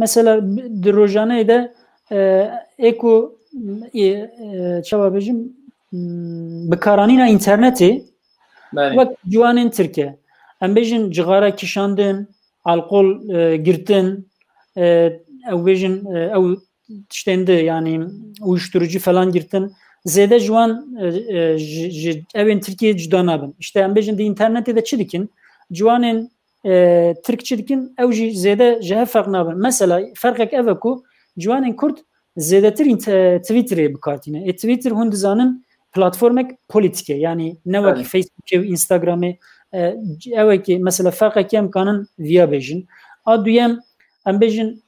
mesela di rojane de eko çava bejim bikaranîna internetê wek ciwanên Tirkiye em bêjin cixara kişandin, alkol girtin, ew bêjin ew tiştên di yani uyuşturucu falan girtin zêde ji wan ji evên Tirkiye cuda nabin. İşte em bêjin di internetê de çi dikin? Ciwanên Tirk çi dikin? Ew jî zêde ji hev ferq nabin. Mesela ferqek ev e ku ciwanên Kurd zêdetir Twitterê bikatîne. Twitter hûn dizanin platformek polîtîke yani ne wekî Facebookê û Instagramê evekî mesela ferqekî em kanin viya bêjin. A duyem em bêjin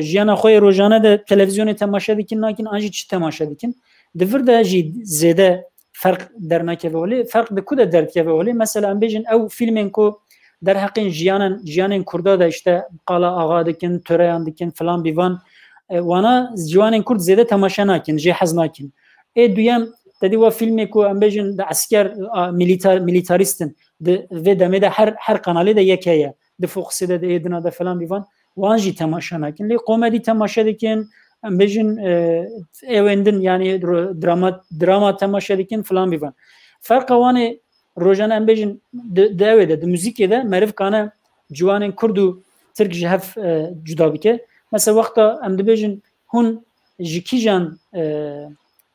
jiyana xwe yê rojane de televizyonê temaşe dikin nakin an jî çi temaşe dikin. Di vir de jî zêde ferq dernakeve olê ferq di ku de derkeve olê mesela em bêjin ew filmên ku derheqên jiyanên Kurda da işte qala axa dikin, töreyan dikin filan bîvan wana ciwanên Kurd zêde temaşe nakin, jê hez nakin. Duyem tedî wa filmê ku em bêjin di esker militarîstin vê demê de her kanalê de yek heye. Di Foxê de êdina de falan bîvan wan jî temaşe nakin. Lê komedî temaşe dikin, em bêjin ewên din yani drama temaşe dikin falan bîvan. Ferqa wanê rojane em bêjin di evê de di müzîkê de meriv kane ciwanên Kurd û Tirk ji hev cuda bike. Mesela wexta em dibêjin hûn ji kîjan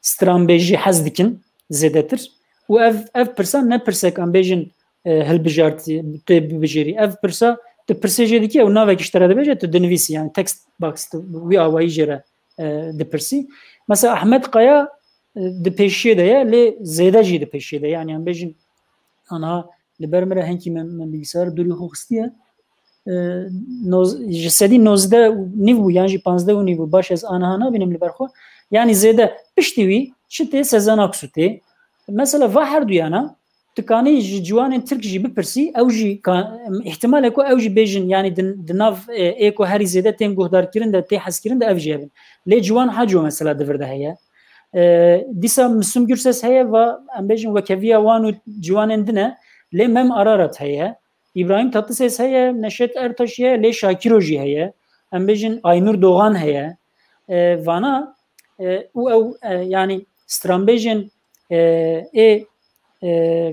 stranbêjî hez dikin zêdetir û ev pirsa ne pirsek em bêjin hilbijartî tê bibijêrî. Ev pirsa tu pirsê jê dikî ew navekî ji te re dibêje tu dinivîsî yani text box wî awayî jê re dipirsî. Mesela Ahmed Kaya di pêşiyê de ye lê zêde jî di pêşiyê de yani em bêjin anha li ber me re henkî me bilgisayar durî xwe xistiye ji sedî 19 nîv bû yan jî 15 û nîv bû baş ez aniha nabînim li ber xwe yani zêde piştî wî çi tê Sezen Aksu tê. Mesela va her duyana tikanî ji ciwanên Tirk jî bipirsî ew jî ihtimal e ku ew jî bêjin yani di nav ê ku herî zêde tên guhdarkirin de tê hezkirin de ev jî hebin. Lê ciwan haco mesela di vir de heye. Dîsa Müslüm Gürses heye ve em bêjin wekeviya wan û ciwanên din e lê Mem Ararat heye. İbrahim Tatlıses heye, Neşet Ertaş heye, lê Şakiro jî heye. Em bêjin Aynur Doğan heye. Vana û ew yani stranbêjin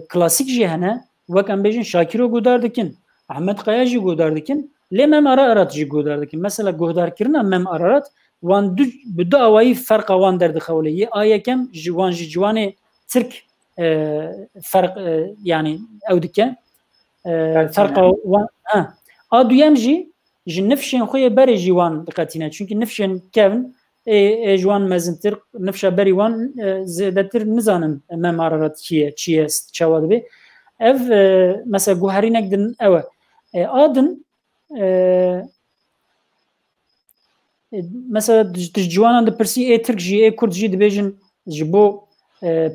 klasik jî hene wek em bêjin Şakiro guhdar dikin, Ahmed Kaya jî guhdar dikin, lê Mem Ararat jî guhdar dikin. Mesela guhdarkirina Mem Ararat wan bi du awayî ferqa wan derdixewle. Yê a yekem ji wan ji ciwanê Tirk ferq yani ew dike ferqa wan a duyem jî ji nifşên xwe yê berê jî wan diqetîne. Çünkü nifşên kevin ji wan mezintir nifşa berî wan zêdetir nizanin Mem Ararat çi ye çawa dibe. Ev mesela guherînek din ew e. Adin mesela ciwanan dipirsî Tirk jî Kurd jî dibêjin ji bo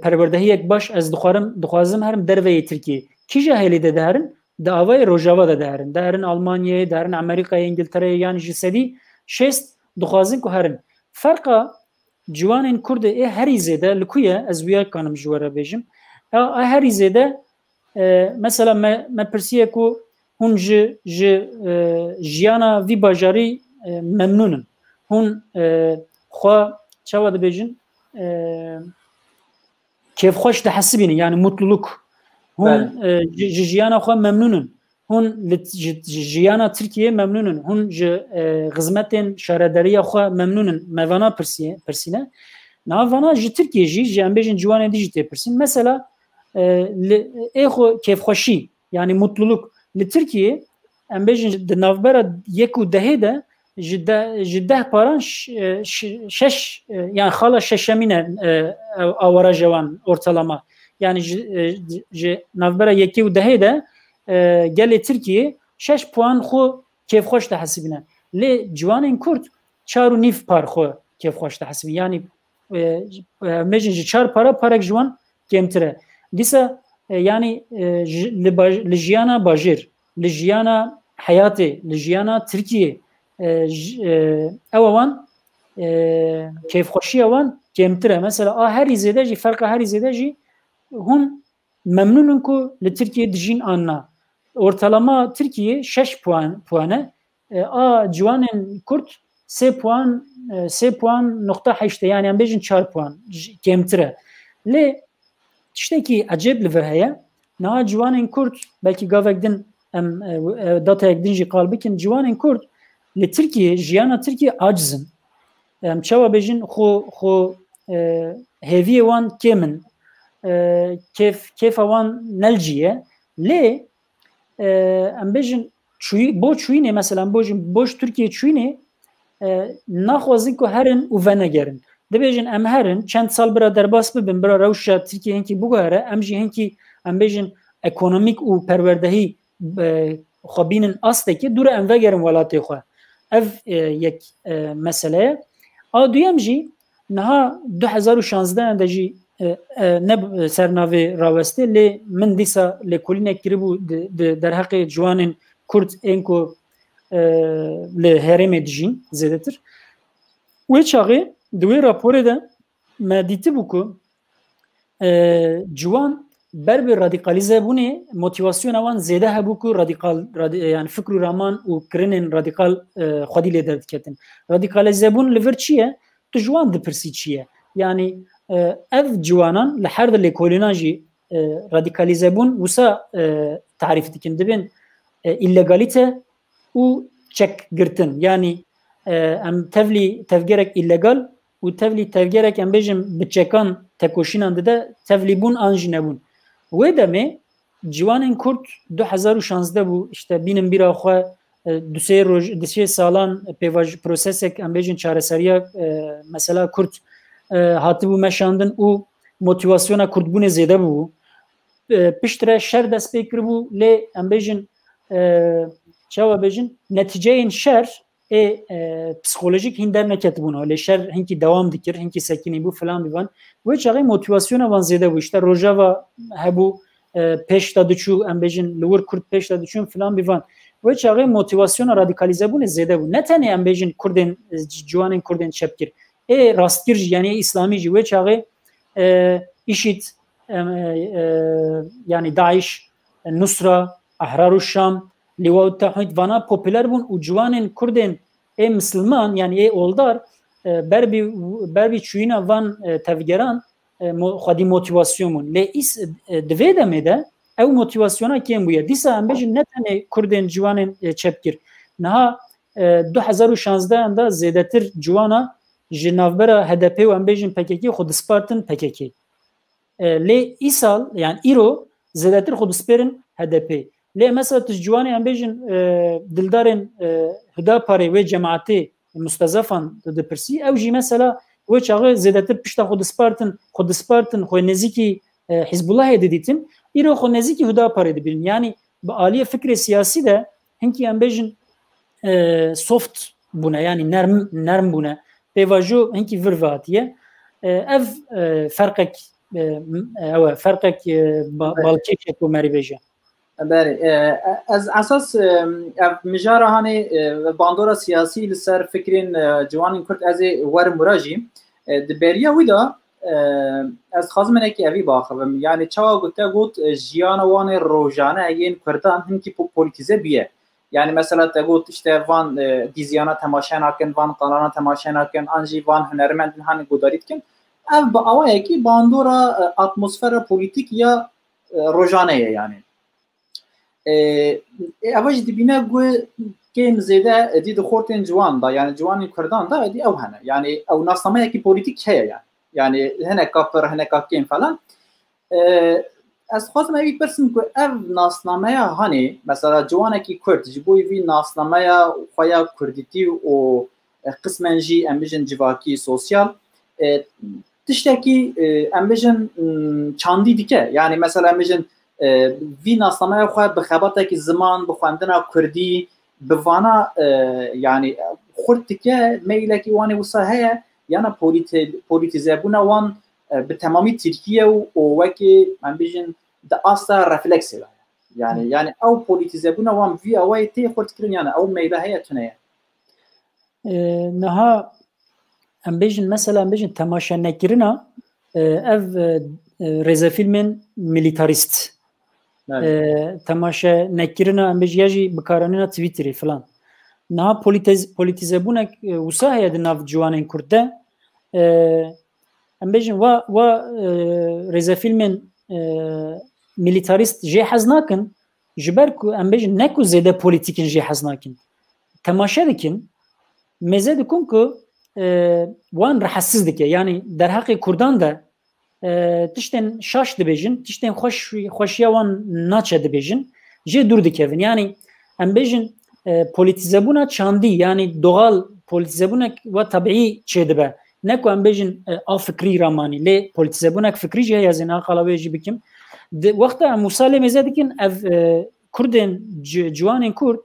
perwerdehiyek baş ez dixwazim herim derveyê Tirkiye. Kîja helê de deherin? Di avayê Rojava de deherin. Deherin Almanyayê, deherin Amerîkayê, İngiltereyê yani ji sedî şêst dixwazin ku herin. Ferqa ciwanên Kurdê herî zêde li ku ye ez wiya kanim ji we re bêjim. Herî zêde mesela me pirsiye ku hûn ji jiyana vî bajarî memnûnin. Hûn xwe çawa dibêjin kêfxweş dihesibînin yani mutluluk. Hûn ji jiyana xwe memnûnin. Hûn ji jiyana Tirkiye memnûnin. Hûn ji xizmetên şarederiya xwe memnûnin. Me vana pirsîne. Navana ji Tirkiye jî ji em bêjin ciwanên dî jî tê pirsîn. Mesela xwe kêfxweşî yani mutluluk li Tirkiye em bêjin di navbera yek û dehê de ji deh paran şeş yani xala şeşemîn e awaraja wan ortalama. Yani ji navbera yekê û dehê de gelê Tirkiye 6 puan xwe kêfxweş dihesibîne. Lê ciwanên Kurd 4.5 par xwe kêfxweş dihesibîn. Yani mejin ji 4 parek ji wan kêmtir e. Dîsa yani li jiyana bajêr, li jiyana heyatê, li jiyana Tirkiye ew wan kêfxweşiya wan kêmtir e. Mesela herî zêde jî ferqa herî zêde jî hûn memnûnin ku li Tirkiye dijîn anna. Ortalama Tirkiye 6 puan e ciwanên Kurd 3 puan nokta 8 yani em bêjin 4 puan kêmtir e. Lê tiştekî ecêb li vir heye niha ciwanên Kurd belkî gavek din em datayek din jî qal bikin ciwanên Kurd li Tirkiye jiyana Tirkiye acizin em çawa bêjin xwe hêviyê wan kêmin kêfa wan nelciye lê em bêjin bo çûyînê mesela boş Tirkiye çûyînê naxwazin ku herin û venegerin dibêjin em herin çend sal bira derbas bibin bira rewşa Tirkiye hinkî biguhere em jî hinkî em bêjin ekonomîk û perwerdehî xwe bînin astekî dûre em vegerin welatê xwe ev yek mesele ye a duyem jî niha 2016 de jî ne sernavê rawestê lê min dîsa lêkolînek kiribû di derheqê ciwanên Kurd ên ku li herêmê dijîn zêdetir wê çaxê di wê raporê de me dîtibû ku ciwan ber bi radîkalîze bûnê motivasyona wan zêde hebû ku yani fikr û raman û kirinên radîkal xwedî lê derdiketin radîkalîzebûn li vir çi ye tu ji wan dipirsî çi ye yani ev ciwanan li her di lêkolînan jî radîkalîzebûn wisa tarîf dikin dibin illegalîte û çekgirtin yani em tevgerek illegal û tevgerek em bêjin bi çekan tekoşînan dide tevlîbûn an jî nebûn wê demê ciwanên Kurd 2016 bû işte bînin bîra xwe du salan pêvaj prosesek em bêjin çareseriya mesela Kurd hatibû meşandin û motivasyona Kurdbûnê zêde bû piştre şer dest pê kiribû lê em bêjin çawa bêjin neticeyên şer psikolojik hin derneketibûn lê şer hinkî dewam dikir hinkî sekinî bû filan bîvan wê çaxê motivasyona wan zêde bû işte rojava hebû pêş da diçû em bêjin li wir Kurd pêş da diçûn filan bîvan wê çaxê motivasyona radîkalîzebûnê zêde bû ne tenê em bêjin Kurdên ciwanên Kurdên çepkir rastgir jî yani İslamî jî wê çaxê IŞİD yani Daeş Nusra Ahrar Şam Liwa Tawhid vana popüler bûn û ciwanên Kurdên Müslüman yani oldar berbi çûyîna van tevgeran xwedî motivasyon bûn lê divê demê de ew motivasyona kêm bûye dîsa em bêjin ne tenê Kurdên ciwanên çepkir niha 2016 de zêdetir ciwana ji navbera HDP û em bêjin PKK xwe dispartin PKK lê îsal yani îro zêdetir xwe dispêrin HDP lê mesela tij ciwanê em bêjin dildarên Hudaparê wê cemaetê mustezefan dipirsî ew jî mesela wê çaxê zêdetir pişta xwe dispartin xwe nêzîkî Hizbullahê didîtin îro xwe nêzîkî Hudaparê dibînin yani bi aliyê fikrê siyasî de hinkî em bêjin soft bûne yani nerm bûne pêvajo hinkî vir vehatiye ev ferqek ferqek balkêşek û merî bêje از اساس مجاره هانی باندورا سیاسی لسر فکرین جوانین کرد از ور مراجیم دبریا ویدا از خازم نکی اوی باخبم یعنی چاوا گوت جیان وان روزانه این کردان هم کی پولیتیزه بیه yani mesela te got işte van diziyana temaşa nakin van kanalana temaşa nakin anji van hünermendin hani godaritkin ev ba avaya ki bandora atmosfera politik ya rojaneye yani avaj dibine gu kem zede di xorten ciwan da yani ciwanın Kurdan da di ev hene yani ev naslamaya ki politik heye yani hene kapır hene kakken falan از خواستم اوی پرسم که اف ناسنامه هانی مثلا جوانه کی کرد جبوی وی ناسنامه خویا کردیتی و قسمن جی امبیجن جواکی سوسیال تشتکی امبیجن چاندی دیکه yani mesela امبیجن وی ناسنامه خواه بخباته کی زمان بخواندنا کردی بوانا yani خورتکه میله کی وانی وسا هیا yani پولیتیزه بونا وان به تمامی ترکیه و وکی من بیشتر د اصلا رفلکس yani او پولیتیزه بونا وام وی اوای تی خورد کردن yani او میله هیا تونه نها ام بیشتر مثلا ام بیشتر تماشا نکردنا اف رزا فیلمن میلیتاریست تماشا نکردنا ام بیشتر یجی بکارانینا توییتری فلان نها پولیتیزه بونک وسایه د ناف جوانین کرده ام بیجن و رزا فیلمن میلیتاریست جه حز ناکن جبر کو ام بیجن نکو زیده پولیتیکن جه حز ناکن تماشا دکن مزه دکن که وان رحسز دکه یعنی در حق کردان ده تشتن شاش دبیجن تشتن خوشیا وان ناچه دبیجن جه دور دکevin yani ام بیجن پولیتیزه بونا چاندی yani doğal پولیتیزه بونا و طبیعی چه دبه نکو ام بیجن آ فکری رامانی لی پولیتیزه بونا فکری جه یازین آقا جی بکیم وقتا مسالم زدکن اف کردن جوانین کرد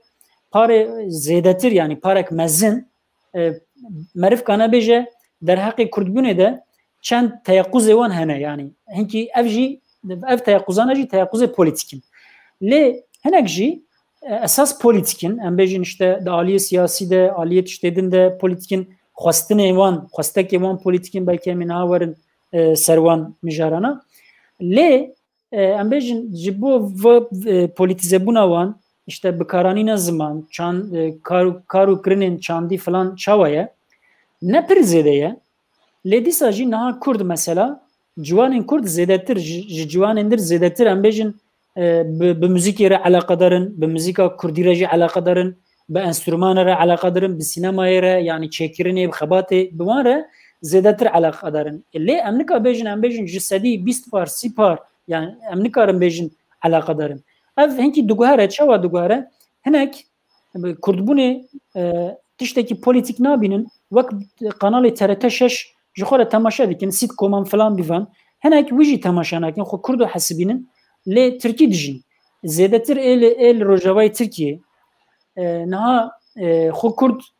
پاره زیادتر yani parek mezin مرف کانا بیجه در حق کرد بونه ده چند تیاقوز وان هنه yani هنکی اف جی اف تیاقوزانه جی تیاقوز پولیتیکن لی هنک جی esas politikin em bejin işte de aliye siyasi de aliyet iştedin de politikin xwastin evan xwastek evan politikin belki min haverin servan mijarana le em bejin ji bo politize buna wan işte bikaranîna ziman çan karu kirinin çandî falan çawaya ne pir zêde ye lê dîsa jî niha Kurd mesela ciwanên Kurd zêdetir ji ciwanên dir zêdetir em bejin به موزیکی را علاقه دارن به موزیکا کردی را علاقه دارن به انسترومان را علاقه دارن به سینمای را یعنی چکرینه بخبات بوان را زیادتر علاقه دارن لی امریکا بیجن جسدی 20 پار 30 پار yani امریکا را بیجن علاقه دارن اف هنکی دوگهره چوا دوگهره هنک کردبونه تشتکی politik nabinin وقت قنال TRT 6 جخوره تماشا دکن سیت کومان فلان بیوان هنک ویجی تماشا نکن خو کردو حسبینن لی ترکی dijîn zêdetir el Rojavayê Tirkiye niha xwe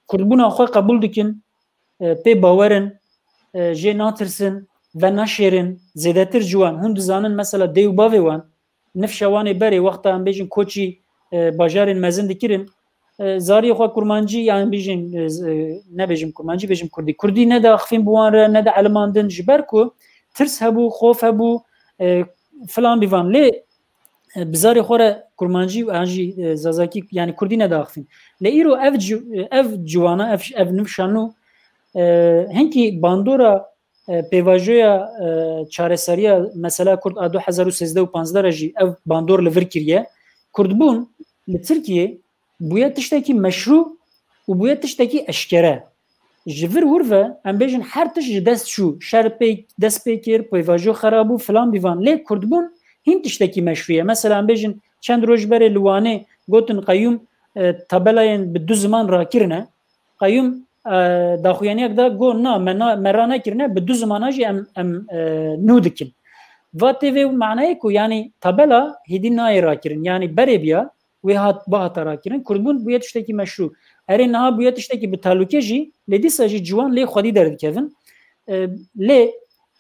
Kurdbûna xwe qebûl dikin pê bawerin jê natirsin ve naşêrin zêdetir ciwan hûn dizanin mesela dê û bavê wan nifşa wanê berê wexta em bêjin koçî bajarên mezin dikirin zariyê xwe kurmancî yani bêjin nebêjim kurmancî bêjim Kurdî Kurdî ne de axivîn bi wan re ne de elimandin ji ber ku tirs hebû xof hebû falan bivan lê bizarê xwe re kurmancî an jî zazakî yani Kurdî ne daxivîn lê îro ev ciwana ev nifşanû henkî bandora pêvajoya çareseriya mesela Kurd a 2013 re jî ev bandor li vir kiriye Kurdbûn li Tirkiye bûye tiştekî meşrû û bûye tiştekî eşkere ji vir wir ve em bêjin her tişt ji dest çû şer dest pê kir pêvajo xerabû filan bîvan lê Kurdbûn hîn tiştekî meşrûye mesela em bêjin çend roj berê li Wanê gotin qeyûm tabelayên bi du ziman rakirine qeyûm daxuyaniyek da got na me ranekirine bi du zimana jî em nû dikin va tê vê manayê ku yani tabela hêdî nayê rakirin yani berê biya wê hata rakirin Kurdbûn bûye tiştekî meşrû erê niha bûye tiştekî bi talûkê jî lê dîsa jî ciwan lê xwedî derdikevin lê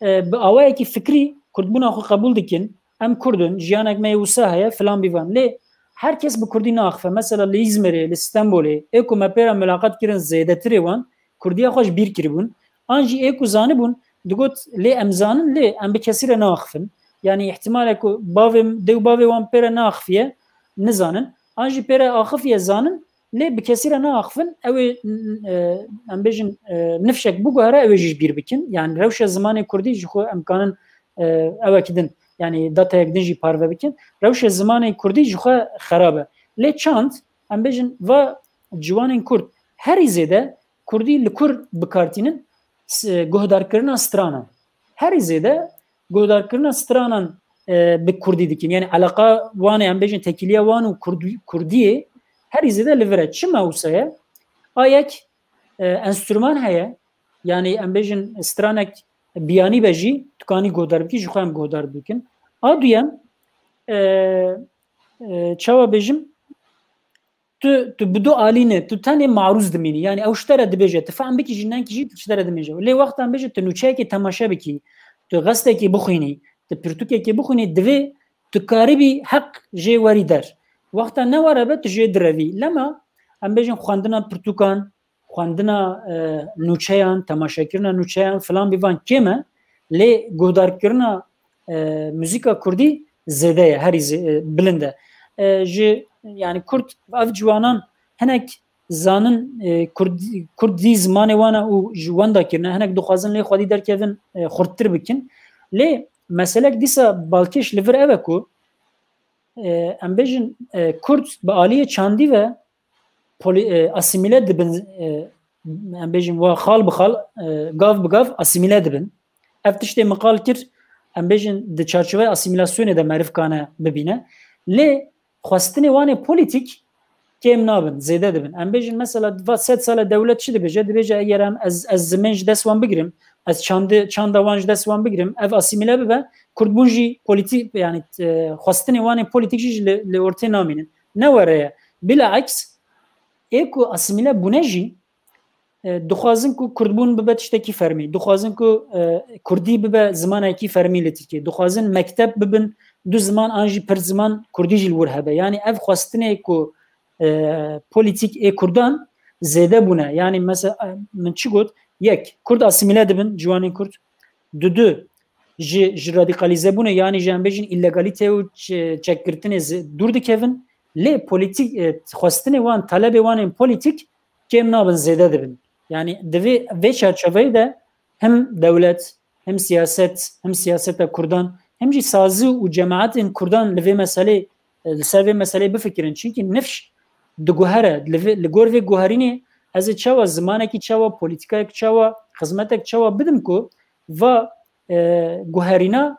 bi awayekî fikrî Kurdbûna xwe qebûl dikin em Kurdin jiyanek me wisa heye filan bîvan lê herkes bi Kurdî naxife mesela li İzmirê li Stenbolê ê ku me pêra milaqat kirin zêdetirê wan Kurdiya xwe ji bîr kiribûn an jî ê ku zanibûn digot lê em zanin lê em bi kesî re naxifin yani ihtimalek ku bavê dê û bavê wan pêre naxifiye nizanin an jî pêre axifiye zanin lê bi kesî re naxifin ew ê em bêjin nifşek biguhere ew ê jî bîr bikin yani rewşa zimanê Kurdî ji xwe em kanin ewekî din yani datayek din jî parve bikin rewşa zimanê Kurdî ji xwe xerab e lê çand em bêjin va ciwanên Kurd herî zêde Kurdî li kur bikartînin guhdarkirina stranan herî zêde guhdarkirina stranan bi Kurdî dikin yani alaqa wanê em bêjin tekîliya wan û Kurdiyê herî zêde li vir e çi mewsa ye ayek enstrûman heye yani em bêjin stranek biyanî be jî tukanî guhdar bikî ji xwe em guhdar bikin a duyem çawa bêjim tu bi du alîne tu tenê marûz dimînî yani ew ji te re dibêje tu fehm bikî ji nenkî jî ji te re dimêje lê wexta em bêje tu nûçeyekê temaşe bikî tu gestekê bixwînî tu pirtûkekê bixwînî divê tu karibî heq jê werî der wexta ne were be tu jê direvî lema em bêjin xwendina pirtûkan xwendina nûçeyan temaşekirina nûçeyan filan bîvan kêm e lê guhdarkirina müzîka Kurdî zêde ye herî bilind e ji yani Kurd ev ciwanan hinek زانن کردی زمان وانا و جواندا کرنه هنک دخوازن لی خودی در کevin خورتر بکن لی مثلا دیسا بالکش لیور اوه کو ام بیجن کرد به آلیه چاندی و اسیمیله دبن ام بیجن و خال بخال گاف بگاف اسیمیله دبن افتشته مقال کر ام بیجن د چارچوبه اسیمیلاسیون ده معرف کنه ببینه لی خواستن وانه پولیتیک کم نابن زیاده دبن ام بیجن مثلا 7 سال دولت چی دبیجه دبیجه اگر ام از زمانج دست وان بگیرم از چند وانج دست وان بگیرم اف اسیمیله ببه کردبونجی پولیتیک یعنی خواستن وانه پولیتیکش لورته نامینن نوره بالعکس اكو اسیمیله بونجی دخوازن کو کردبون ببه تشتکی فرمی دخوازن کو کردی ببه زمانه کی فرمی لترکیه دخوازن مکتب ببن دو زمان انجی پر زمان کردی جل ورهبه یعنی اف خواستن کو پولیتیک کردان زیاده بونه یعنی مثلا من چی گفت یک کرد اسیمیله دبن جوانی کرد دو ج رادیکالیزه بونه یعنی جنبیجین ایلگالیته و چکرتن دور دکevin لی پولیتیک خواستن وان طلب وان پولیتیک کم نابن زیاده دبن yani ve çerçeveyi de hem devlet hem siyaset Kurdan hem de sazı u cemaatin Kurdan leve mesele serve mesele bifikirin çünkü nefş de gohara le gorve goharini az çava zamanaki çava politikayek çava hizmetek çava bidim ku ve goharina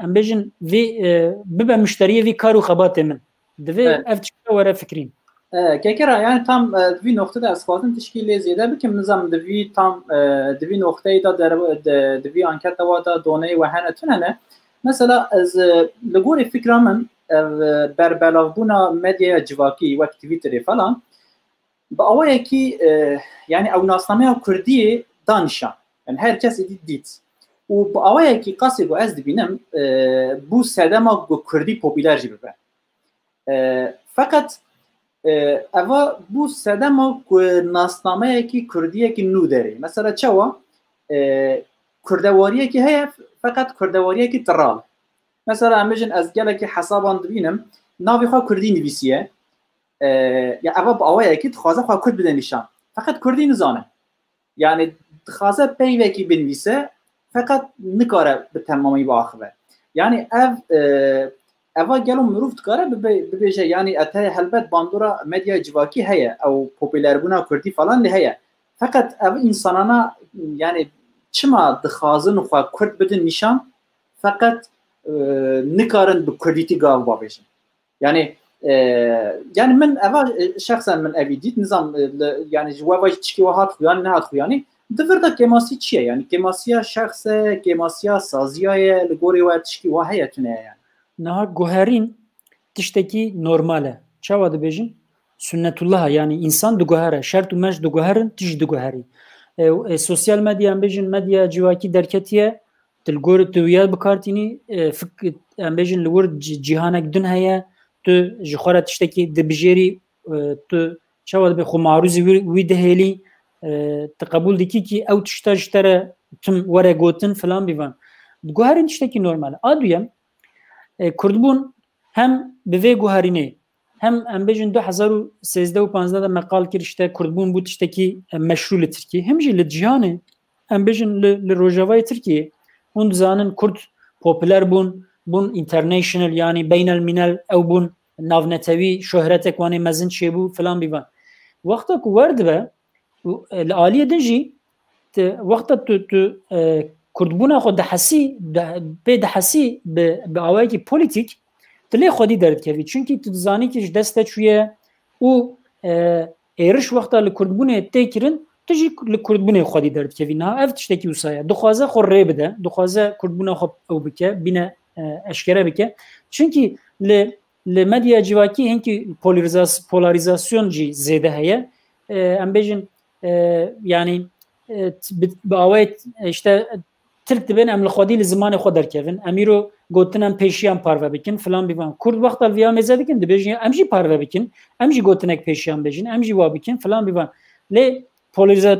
ambejin ve bibe müşteriye ve karu xabatemin deve ev çava fikrin کیکرا یعنی tam دوی نقطه از خواستن تشکیل زیاده بکم نظام دوی tam دوی نقطه دا در دوی انکت دا دونه و هنتونه نه مثلا از لگور فکرامن بر بلاغبونا مدیا جواکی و توییتر فلان با اوایه کی یعنی او ناسنامه کردی دانشان یعنی هر کس دید و با اوایه کی قصد و از ببینم بو سدما کردی پاپولار جبه فقط اوا بو سدما ناسنامه کی کردیه کی نو داری مثلا چوا کردواریه کی هست فقط کردواریه کی ترال مثلا امجن از گله کی حسابان ببینم ناوی خوا کردی نویسیه یا اوا با اوایه کی تخوازه خوا کرد بده نشان فقط کردی نزانه یعنی تخوازه پیوه کی بنویسه فقط نکاره به تمامی با آخره یعنی اوا گلو مروفت کاره ببیشه یعنی اته هلبت باندورا مدیا جواکی هیا او پوپولار بونا کردی فلان لی هیا فقط اوا انسانانا یعنی چما دخوازن خوا کرد بدن نشان فقط نکارن به کردیتی گاو بابیشن yani من اوا شخصا من اویدیت نظام yani جوابای چکی وهات خویانی نهات خویانی دفردا کماسی چیه yani کماسیا شخص کماسیا سازیای لگوری و چکی وهایه تونه yani Naha goherin tişteki normale. Çava dibêjin sünnetullah yani insan du gohere şert û meş du goherin tij du goherî. Sosyal medya bêjin medya civakî derketiye tilgor tu ya bikartînî em bêjin li wir cîhanek din heye tu ji xwe re tiştekî dibijêrî tu çawa dibe xwe marûzî wî dihêlî tu qebûl dikî kî ew tişta ji te re tim were gotin filan bîvan. Goherin tiştekî normal. A duyem کردبون هم به وی گوهرینه هم بجن 2013 و 15 da مقال کرشته کردبون بود تشتکی مشروع ترکیه هم جی لجیانه هم بجن لروجاوای ترکیه اون زانن کرد پاپولار بون اینترنیشنال yani بین الملل او بون ناونتوی شهرتک وانی مزن چیبو فلان بیوان وقتا کو ورد به العالیه دنجی وقتا تو کردبونا خود دحسی به آوایی که پولیتیک تلی خودی درد کردی چونکی تو زانی که دسته چویه او ایرش وقتا لکردبونه تیکرن تجی لکردبونه خودی درد کردی نه اف تشتکی وسایه دخوازه خور ری بده دخوازه کردبونا خود او بکه بینه اشکره بکه چونکی لمدیا جواکی هنکی پولاریزاسیون جی زیده هیه ام بیجن yani به آوایی işte Türk dibin em li xwedî li zimanê xwe derkevin emîro gotin em pêşiyan parve bikin filan bîvan Kurd wexta viya mêze dikin dibêjin em jî parve bikin em jî gotinek pêşiyan bêjin em jî wa bikin filan bîvan lê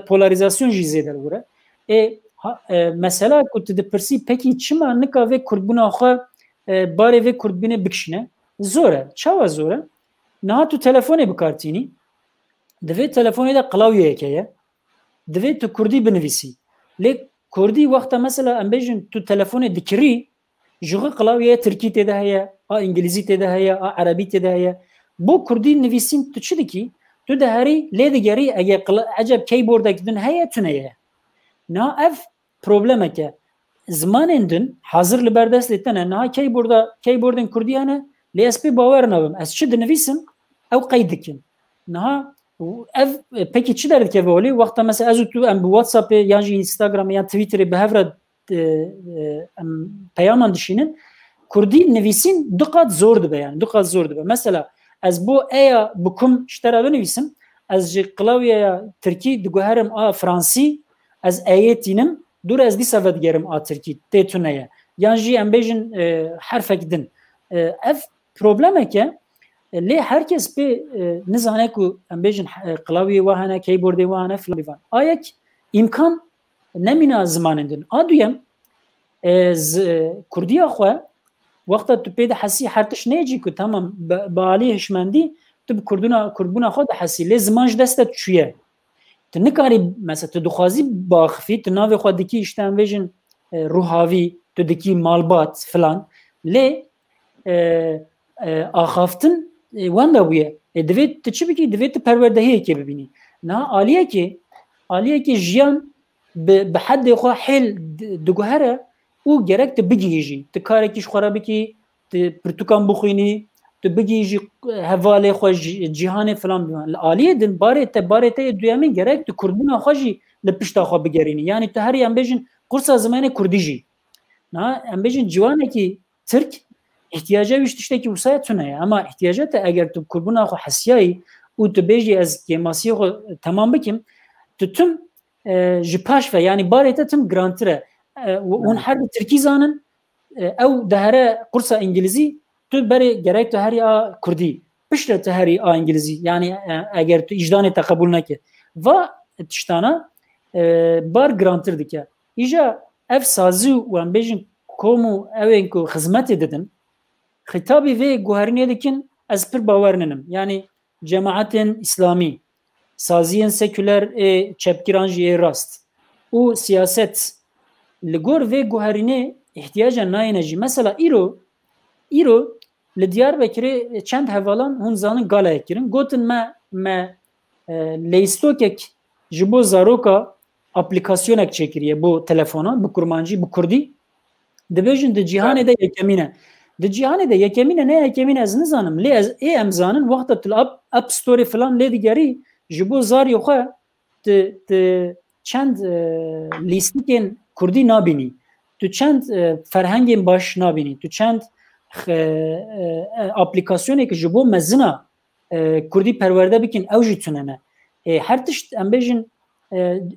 polarizasyon jî zêde were mesela ku tu dipirsî pekî çima nika vê kurdbûna xwe barê vê kurdbînê bikişîne zor e çawa zor e niha tu telefonê bikartînî دوی تلفونی دا قلاویه که دوی تو کردی بنویسی لی کردی وقتا مثلا ام بیجن تو تلفون دکری جوغ قلاویه ترکی تیده هیا انگلیزی تیده هیا عربی تیده هیا بو کردی نویسین تو چی دکی تو ده هری لی دگری اگه عجب کیبورد اکدن هیا تونه نا اف پروبلمه که زمان اندن حاضر لبردست لیتنه نا کیبوردن کردی هنه لی اس پی باور نبم از چی دنویسم او قیدکن نا اف پکی چی دارد که ولی وقتا مثلا از تو ام واتساپ یا اینستاگرام یا توییتر به هفرد پیامان دشینن کردی نویسین دو قات زور دبه yani دو قات زور دبه مثلا از بو ایا بکم اشترا بنویسم از قلاویه ترکی دگوهرم فرانسی از ایتینم دور از دی سفد گرم ترکی تیتونه yani جی ام بیجن حرفک دن اف پروبلمه که لی herkes به نزانه که ام بیجن قلاویه وهانه کیبورد وهانه فلان آیک امکان نمینا زمانندن آدویم کردیا خو وقتا تو پیدا حسی هرتش نیجی که تمام بالی هشمندی تو کردبونا خود حسی لی زمانش دستت چویه تو نکاری مثلا تو دخوازی باخفی تو ناوی خود دکی اشتن ویژن روحاوی تو دکی مالبات فلان لی آخافتن وانده بویه دوید تو چی بکی دوید تو پروردهیه که ببینی نه آلیه که جیان به حد خو حل دگوهره او گرک تو بگیجی تو کاری کیش خرابی کی تو پرتوکان بخوینی تو بگیجی حواله خو جهان فلان بیان آلیه دن باره ته دویامین گرک تو کردبونا خوشی لپشتا خو بگرینی یعنی تو هر ام بیجن قرص زمانه کردیجی نه ام بیجن جوانه کی ترک احتیاجه وشتشته کی وسایتونه اما احتیاجات اگر تو کردبونا خو حسیایی او تو بیجی از کیماسی خو تمام بکیم تو تم جپاش و یعنی باره تم گرانتره اون حرب ترکی زانن او دهره قرص انگلیزی تو بری گرای تو هری کردی پشت تو هری انگلیزی یعنی اگر تو اجدان تقبل نکه و تشتانا بار گرانتر دیگه ایجا اف سازی و ام بیجن کومو اوین کو خدمت دادن خطابی و گوهرینه دکن از پر باور ننم یعنی جماعت اسلامی سازیان سکولر چپگیرانجی راست او سیاست لگور و گوهرینه احتیاجا ناینجی مثلا ایرو لدیار بکره چند حوالان هون زانن گالای کرن گوتن ما لیستوکک جبو زاروکا اپلیکاسیونک چکریه بو تلفونا بو کرمانجی بو کردی دبیجن د جهان ده یکمینه د جهان ده یکمینه نه یکمینه از نزانم لی از ای امزانن وقت تل اپ ستوری فلان لی دیگری جبو زاری خو ت چند لیستیکن کردی نابینی تو چند فرهنگین باش نابینی تو چند اپلیکاسیونی که جبو مزنا کردی پرورده بکن اوجی توننه هر تشت ام بیجن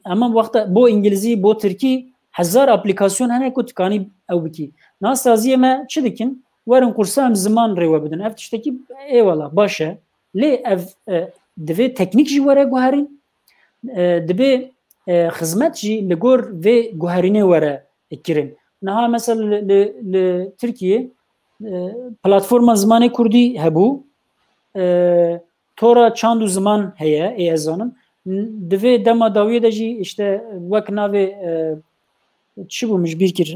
اما وقت بو انگلیزی بو ترکی هزار اپلیکاسیون هنه که تکانی او بکی ناسازیه ما چه دکن ورن قرصام زمان ریوه بدن اف تشتکی ایوالا باشه لی اف دوی تکنیک جی وره گوهرین دوی خدمت جی لگور و گوهرینه وره اکرین نها مثلا لترکیه پلاتفورم زمان کردی هبو تورا چاندو زمان هیا ای ازانم دوی دما داویه ده جی işte وک ناوی چی بومش بیر کر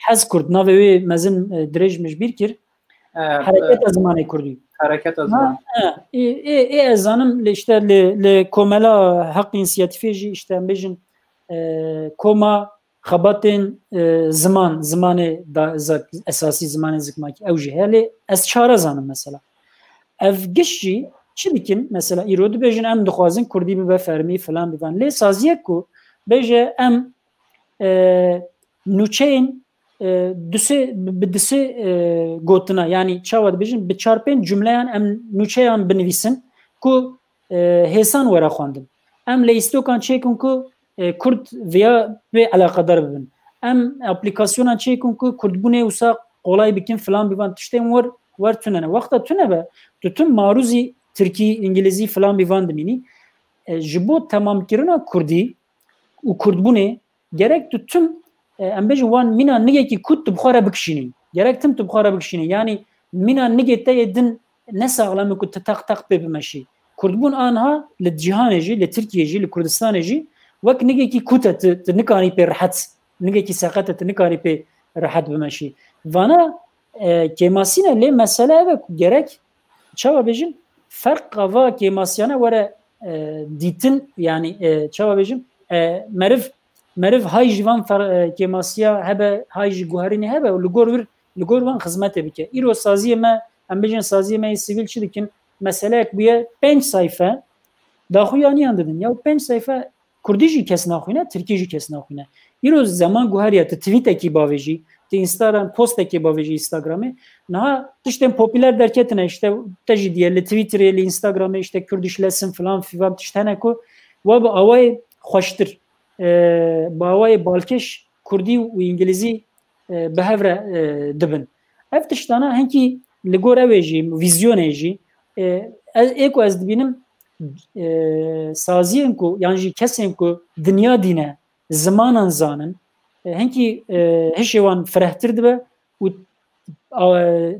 حس کرد ناوی مزن درج مش بیر کر حرکت زمان کردی حرکت زمان ای ازانم işte ل کوملا حق inisiyatif جی işte بیجن کوما خباتن زمان اساسی زمان زکماکی اوجه هلی از چهار زانم مثلا اف گشی چی دیکن مثلا ایرود بیجن ام دخوازن کردی به فرمی فلان بیوان لی سازیه کو بیجه ام نوچین بدسه گوتنا yani çavat بیجن به چارپین جمله ام نوچیان بنویسن کو هسان ورا خواندم ام لیستوکان چیکن کو کرد veya ve alakadar bibin. Em aplikasyona çekin ku kurdbune usa kolay bikin falan bivan tişten var tünene. Vakta tüne be tüm maruzi Türkiye İngilizi falan bivan demini. Jibo tamam kirina kurdi u kurdbune gerek tüm em bejin wan mina nige ki kut bukhara bikşini. Gerek tüm bukhara bikşini. Yani mina nige te yedin ne sağlamı ku tak tak bebimeşi. Kurdbûn anha li cîhanê jî, li Tirkiye jî, li Kurdistanê jî wek nigekî kût e tu nikanî pê rehet, nigekî seqet e tu nikanî pê rehet bimeşî. Vana kêmasîna lê mesele ev e ku gerek çawa bêjin ferqa va kêmasiyana were dîtin yani çawa bêjim meriv hay jî van kêmasiya hebe hay jî guherînê hebe li gor wan xizmetê bike. Îro saziyê me em bêjin saziyê me sivîl çi dikin meseleyek bûye 5 sayfe daxuyaniyan didin ya 5 sayfe Kurdî jî kes naxwîne, Tirkî jî kes naxwîne. Îro zaman guheriya tu tweetekî bavê jî, tu Instagram postekî bavê jî Instagramê, niha tiştên popüler derketine işte te jî diye li Twitterê, li Instagramê işte Kurdîşlesin filan filan tişt hene ku ve bi awayê xweştir bi awayê balkêş Kurdî û İngilîzî bi hev re dibin. Ev tiştana hinkî li gor ew ê jî vîzyonê jî ê ku ez dibînim saziyên ku yan jî kesên ku dinya dîne zimanan zanin hinkî hişê wan firehtir dibe û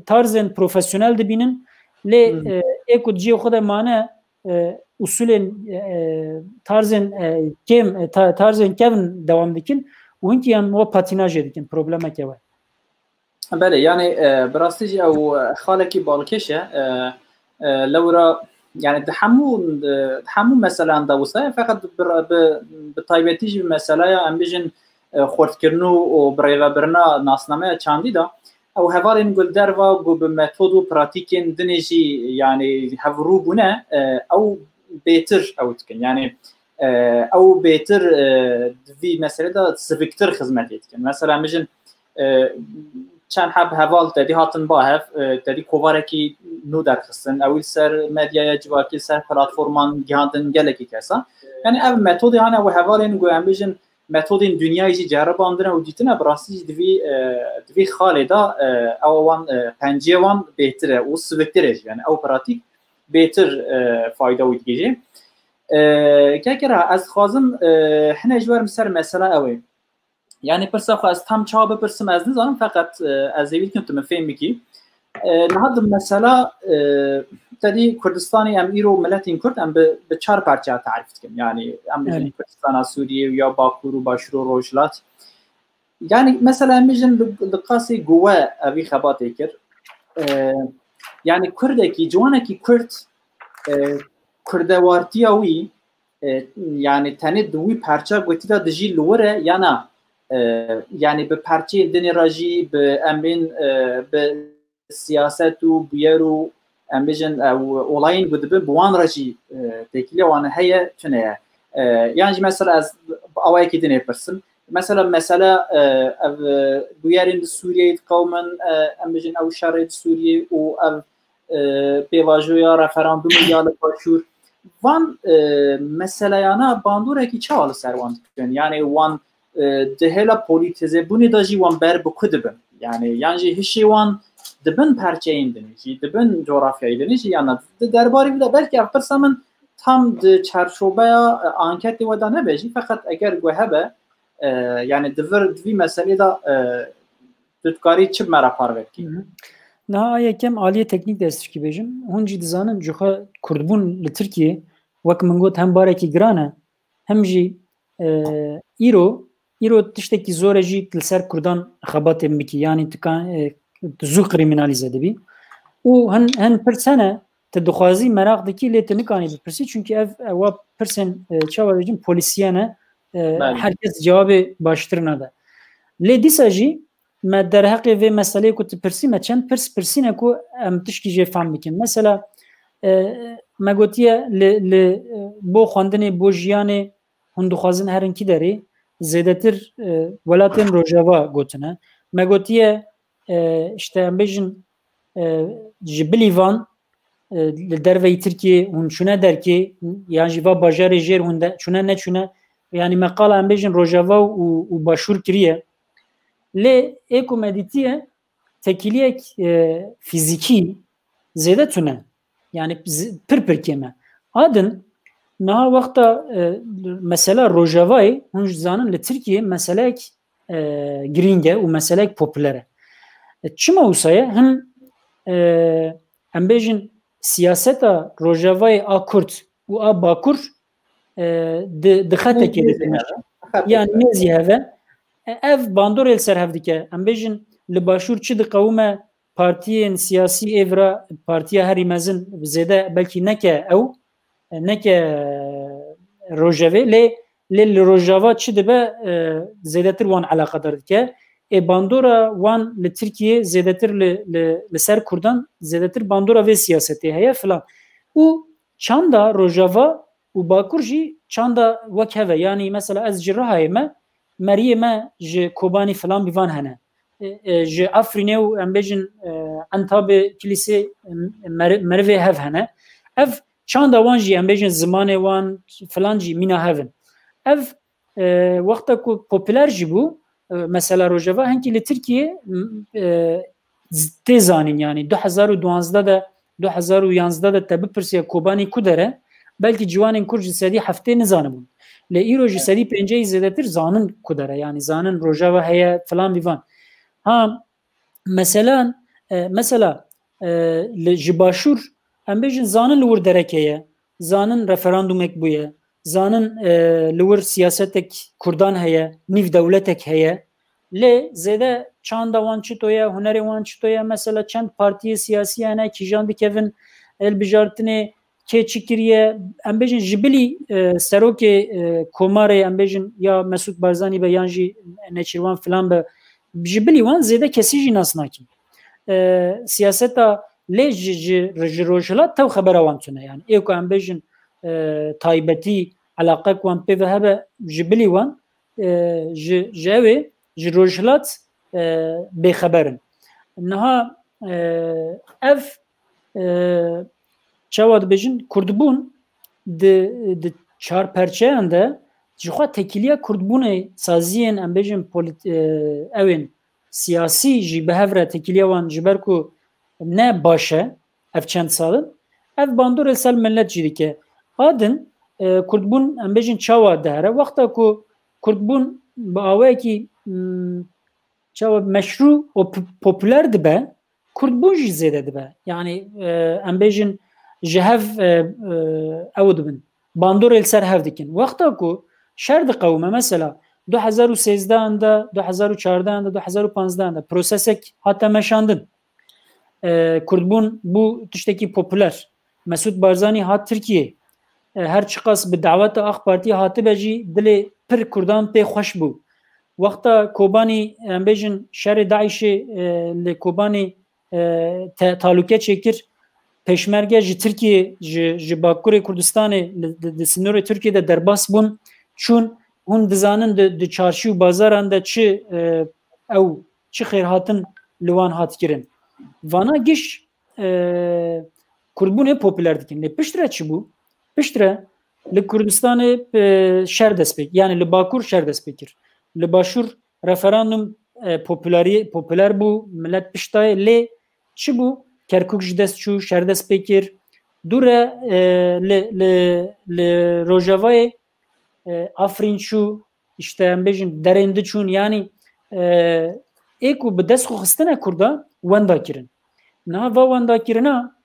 tarzên profesyonel dibînin lê ê ku ciyê xwe de mane usulên tarzên kevin dewam dikin û hinkî yan we patînajê dikin problemek ew e. Belê yani bi rastî jî ew xalekî balkêş e lewra yani hemû meselan da wisa feqet bi taybetî jî meselaya em bêjin xwedkirin û birêvebirina nasnameya çandî da ew hevalên gulderva got bi metod û pratikên dinê jî yani hevrû bûne ew bêtir ew dikin yani ew bêtir vî meselê da siviktir xizmetê dikin. Mesela em bêjin çend heb heval tedî hatin bahev tedî kovarekî nû derxistin ew ser medyaya civakî ser platforman gihandin gelekî kesa yani ev metodê hane ew hevalên got em bêjin metodên dünyayê jî ceribandine û dîtine bi rastî jî divî xalê da ew wan penciyê wan bêhtir e û siviktir e yani ew pratik bêtir fayda wî digihê. Kekira ez dixwazim hine ji werim ser mesela ew ê yani pirsa xwe ez tam çawa bipirsim ez nizanim feqet ez ê wî dikim tu min fêm bikî niha di mesela tedî Kurdistanê em îro miletên Kurd em bi çar parçeya tarîf dikin yani em bêjin Kurdistana Sûriyê ya Bakur û Başûr û Rojhilat yani mesela em bêjin li qasê guwe evî xebatê kir yani Kurdekî ciwanekî Kurd kurdewartiya wî yani tenê di wî perça gotî da dijî li wir e yana yani bi perçeyên dinê re jî bi em bên bi siyaset û bûyer û em bêjin olayên ku dibin bi wan re jî têkiliya wan heye tune ye yan jî mesela ez awayekî dinê pirsim mesela ev bûyerên di Sûriyeyê diqewmin em bêjin ew şerê di Sûriyê û ev pêvajoya referandumê ya li Başûr van meseleyana bandûrekî çawa li ser wan dikin yani wan di hêla polîtîzebûnê da jî wan ber bi ku dibin yani yan jî hişê wan dibin perçeyên dinê jî dibin coğrafyayê dinê jî yana di derbarê wî de belkî ev pirsa min tam di çerçobeya anketê we da nebe jî feqet eger got hebe yani divî meselê da tu dikarî çi me re parve bikî. Niha yekem aliyê teknîk destişkî bêjim hûn jî dizanin ji xwe Kurdbûn li Tirkiye wek min got hem barekî giran e hem jî îro tiştekî zor e jî li ser Kurdan xebatên bikî yani tu zû kriminalîze dibî û hin pirs hene tu dixwazî meraq dikî lê tu nikanî bipirsî çünkü ev wa pirsên çawa bêjin polîsiyen e herkes cewabê baştir nede lê dîsa jî me derheqê vê meseleyê ku tu pirsî me çend pirsîne ku em tişkî jê fehm bikin mesela me gotiye li bo xwendinê bo jiyanê hûn dixwazin herinkî derê zêdetir welatên Rojava gotine me gotiye işte em bêjin ji bilîvan li derveyî Tirkiye hûn çûne derkê yan jî va bajarê jêr hûn de çûne neçûne yani me qala em bêjin Rojava û Başûr kiriye lê ê ku me dîtiye tekiliyek fîzîkî zêde tune yani pir keme adin niha wexta mesela Rojavayê hûn ji zanin li Tirkiye meselek girîng e û meselek popüler e çima wisa ye hin em bêjin siyaseta Rojavayê a Kurd û a Bakur di xetekê de yani mêzî heve ev bandorê li ser hev dike em bêjin li başûr çi diqewime partiyên siyasî evra partiya herî mezin zêde belkî neke ew neke Rojavê lê li Rojava çi dibe zêdetir wan alaqadar dike bandora wan li Tirkiye zêdetir li ser Kurdan zêdetir bandora vê siyasetê heye filan û çanda Rojava û Bakur jî çanda wek heve yani mesela ez ji Rihayê me meriyê me ji Kobanî filan bîvan hene ji Afrînê û em bêjin Entabê kilîsê merivê hev hene ev çanda wan jî em bêjin zimanê wan filan jî mîna hevin ev wexta ku popüler jî bû mesela Rojava henkî li Tirkiye tê zanîn yani 2012 de 2011 de te bipirsiye Kobanî ku dere belkî ciwanên Kurd ji sedî heftê nizanibûn lê îro ji sedî pênceyî zêdetir zanin ku dere yani zanin Rojava heye filan bîvan ha mesela ji başûr em bêjin zanin li wir derekeye zanin referandûmek bûye zanin li wir siyasetek Kurdan heye nîv dewletek heye lê zêde çanda wan çitoye hunerê wan çitoye mesela çend partiyê siyasî hene kîjan dikevin elbijartinê kê çi kiriye em bêjin ji bilî serokê komarê em bêjin ya Mesut Barzanî be yan jî Neçîrvan filan be ji bilî wan zêde kesî jî nas nakin siyaseta lê ji rojhilat tew xebera wan tune yani ê ku em bêjin taybetî alaqek wan pê ve hebe ji bilî wan ji evê ji rojhilat bêxeberin niha ev çawa dibêjin Kurdbûn di çarperçeyan de ji xwe tekîliya Kurdbûnê saziyên em bêjin ewên siyasî jî bi hev re tekîliya wan ji ber ku ne baş e ev çend salin ev bandorê sel millet jî dike adin Kurdbûn em bêjin çawa dihere wexta ku Kurdbûn bi awayekî çawa meşru û popüler dibe Kurdbûn jî zêde dibe yani em bêjin ji hev ew dibin bandorê li ser hev dikin wexta ku şer diqewime mesela 2013 de 2014 de 2015 de prosesek hata meşandin Kurdbûn bû tiştekî popüler Mesut Barzanî hat Tirkiye her çiqas bi daveta Ak Partiye hatibe jî dilê pir Kurdan pê xweş bû wexta Kobanî em bêjin şerê Daişê li Kobanî talûke çêkir peşmerge ji Tirkiye ji Bakurê Kurdistanê di sînorê Tirkiye de derbas bûn çûn hûn dizanin di çarşî û bazaran de çi ew çi xêrhatin li wan hat kirin vana giş Kurdbûnê popüler dikin lê piştre çi bû piştre li Kurdistanê şer dest pê yani li Bakur şer dest pê kir li başûr referandum popüler bû millet piştayê lê çi bû Kerkûk ji dest çû şer dest pê kir dûre li Rojavayê Afrîn çû işte em bêjin derên diçûn yanî ê ku bi dest xwe xistina Kurda wenda kirin niha va wenda kirina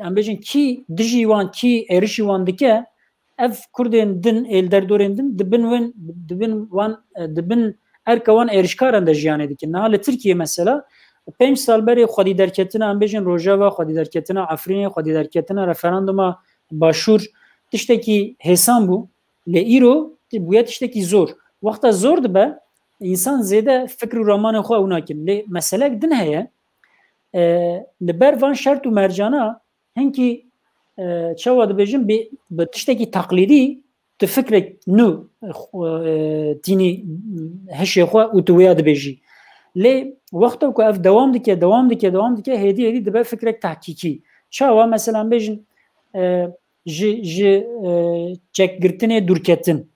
em bêjin kî dijî wan kî êrişî wan dike ev Kurdên din êlderdorên din dibin erka wan êrişkaran de jiyanê dikin niha li Tirkiye mesela 5 sal berê xwedî derketina em bêjin Rojava xwedî derketina Afrînê xwedî derketina referanduma başûr tiştekî hêsan bû lê îro bûye tiştekî zor wexta zor dibe însan zêde fikr û ramanê xwe ew nakin lê meselek din heye li ber van şert û mercana hinkî çawa dibêjin bi tiştekî teqlîdî tu fikrek nû tînî hişê xwe û tu wêya dibêjî lê wexta ku ev dewam dike hêdî dibe fikrek tehkîkî çawa mesela em bêjin ji çekgirtinê dûrketin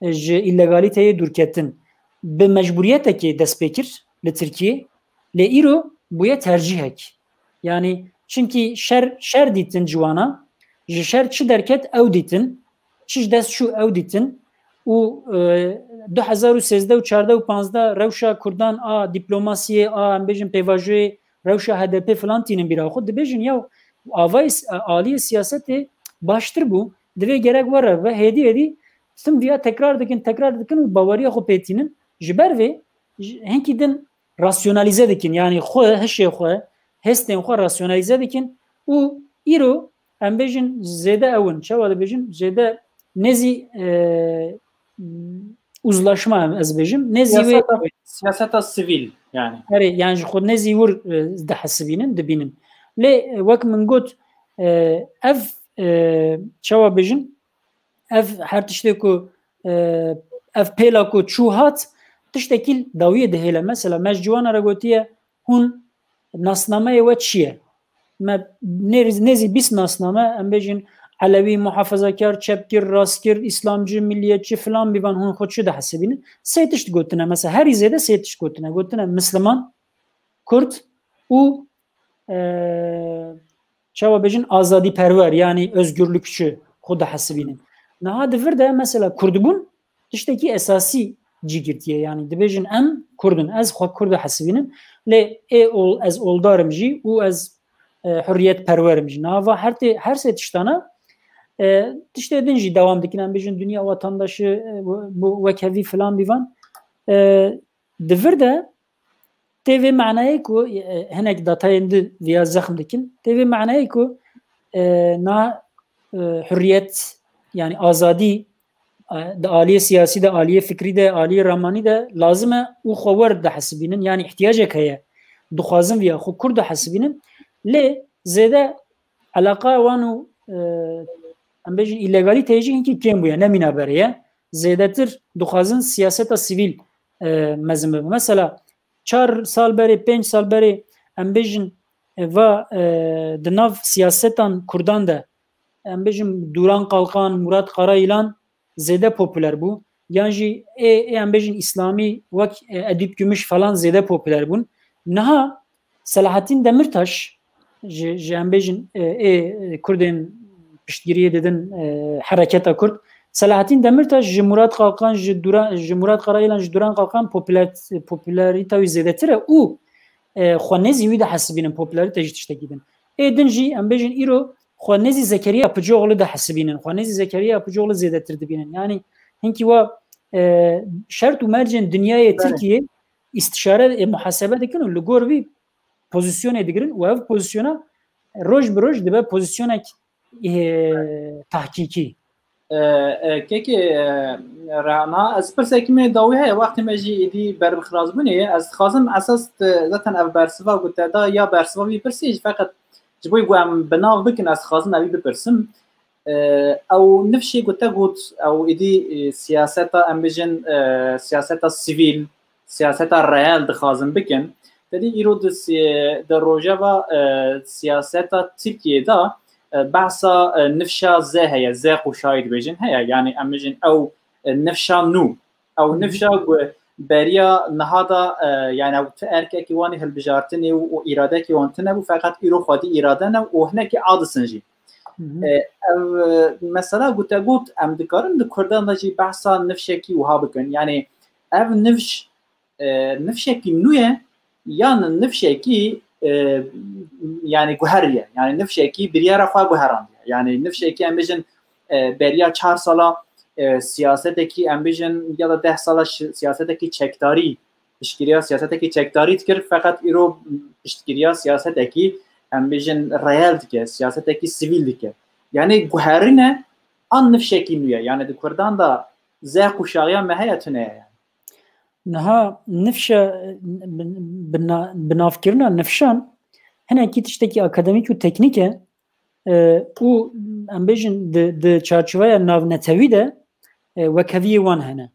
ji îlegaliteyê dûrketin bi mecburiyetekê dest pê kir li Tirkiye lê îro bûye tercihek yani çünkü şer dîtin ciwana ji şer çi derket ew dîtin çi dest çû ew dîtin û 2013 û 14 û 15 rewşa Kurdan a dîplomasiyê a em bêjin pêvajoyê روشا HDP falan tinin bira xud dibêjin ya avay aliyê siyasetê baştir bû divê gerek were ve hêdî tim diya tekrar dikin û baweriya xwe pêtînin ji ber vê hinkî din rasyonalize dikin yani xwe hişê xwe hestên xwe rasyonalize dikin û îro em bêjin zêde ewin çawa dibêjin zêde nezî uzlaşma ez bêjim nezî siyaseta sivîl yani yani ji xwe nezî wir dihesibînin dibînin lê wek min got ev çawa bêjin ev her tiştê ku ev pêla ku çû hat tiştekî dawiyê dihêle mesela me ji ciwanan re gotiye hûn nasnameyê we çi ye me nezî bîst nasname em bêjin Elevî, muhafazakar, çepkir, rastkir, İslamcı, milliyetçi falan bivan hûn xwe çi dihesibînin sê tişt gotine mesela herî zêde sê tişt gotine Müslüman, Kurd û çawa bêjin azadîperwer yani özgürlükçü xwe dihesibînin niha divir de mesela Kurdbûn tiştekî esasî cîgirtiye yani dibêjin em Kurdin ez xwe Kurd dihesibînin lê ez oldarim jî û ez hürriyetperwerim jî niha her sê tiştana tiştê din jî dewam dikin em bêjin dünya vatandaşı bu wekevî filan bîvan divir de tevê manayê ku hinek datayên di viya zexm dikin tevê manayê ku na hürriyet yani azadî de aliyê siyasî de aliyê fikrî de aliyê ramanî de lazim e û xwe wer dihesibînin yani ihtiyacek heye dixwazin viya xwe Kurd dihesibînin lê zêde alaqa wan û em bêjin îlegalîteyê jî hinkî kêm bûye nemîna berê zêdetir dixwazin siyaseta sivîl mezin bibe mesela 4 sal berê 5 sal berê em bêjin va di nav siyasetan Kurdan de em bêjin Duran Qalqan, Murat Qarayîlan zêde popüler bû yan jî em bêjin İslamî wek Edîb Gümüş falan zêde popüler bûn niha Selahattin Demirtaş ji em bêjin Kurdên piştgiriyê didin hereketa Kurd Selahattin Demirtaş ji Murat Qalqan ji Murat Qarayîlan ji Duran Qalqan popülarîta wî zêdetir e û xwe nezî wî dihesibînin popülarîte jî tiştekî din din jî em bêjin îro xwe nezî Zekeriya Apıcıoğlu dihesibînin xwe nezî Zekeriya Apıcıoğlu zêdetir dibînin yani hinkî wa şert û mercên dinyayê Tirkiye istişare muhasebe dikin û li gor wî pozisyonê digirin û ev pozisyona roj bi roj dibe pozisyonek tahkîkî kekê rana ez pirsekî me dawî heye wextê me jî êdî berbixrazbûnê ez dixwazim esas zaten ev bersiva gote da ya bersiva wî pirsî ji feqet ji bo ku em binav bikin ez dixwazim evî bipirsim ew nifşê gote got ew êdî siyaseta em bêjin siyaseta sivîl siyaseta reel dixwazim bikin tedî îro di rojeva siyaseta Tirkiye da bahsa nifşa Z heye Z quşayî dibêjin heye yani em bêjin ew nifşa nû ew nifşa beriya niha da yani ew ti erkekî wanî hilbijartinê û îradekî wan tune bû feqet îro xwedî îrade ne û hinekî adîsin jî ev mesela gote got em dikarin di Kurdan da jî behsa nifşekî wiha bikin yani ev nifş nifşekî nû ye yan nifşekî yani guheriye yani nifşekî biryara xwe guherandiye yani nifşekî em bêjin beriya 4 sala siyasetekî em bêjin ya da 10 sala siyasetekî çekdarî piştgiriya siyasetekî çekdarî dikir feqet îro piştgiriya siyasetekî em bêjin reel dike siyasetekî sivîl dike yani guherîne an nifşekî nû ye yani di Kurdan da Z quşaxiya me heye tune ye niha nifşa binavkirina nifşan hinekî tiştekî akademîk û teknîk e û em bêjin di çarçoveya navnetewî de wekeviyê wan hene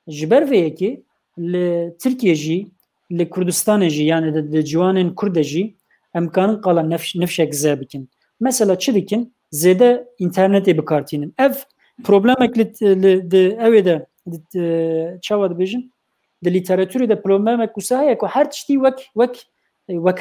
ji ber vê yekê li Tirkiye jî li Kurdistanê jî yani di ciwanên Kurd de jî em karin qala nifşek Z bikin mesela çi dikin zêde internetê bikartînin ev problemek li evê de çawa dibêjin di lîteratûrê de problemek wisa heye ku her tiştî wek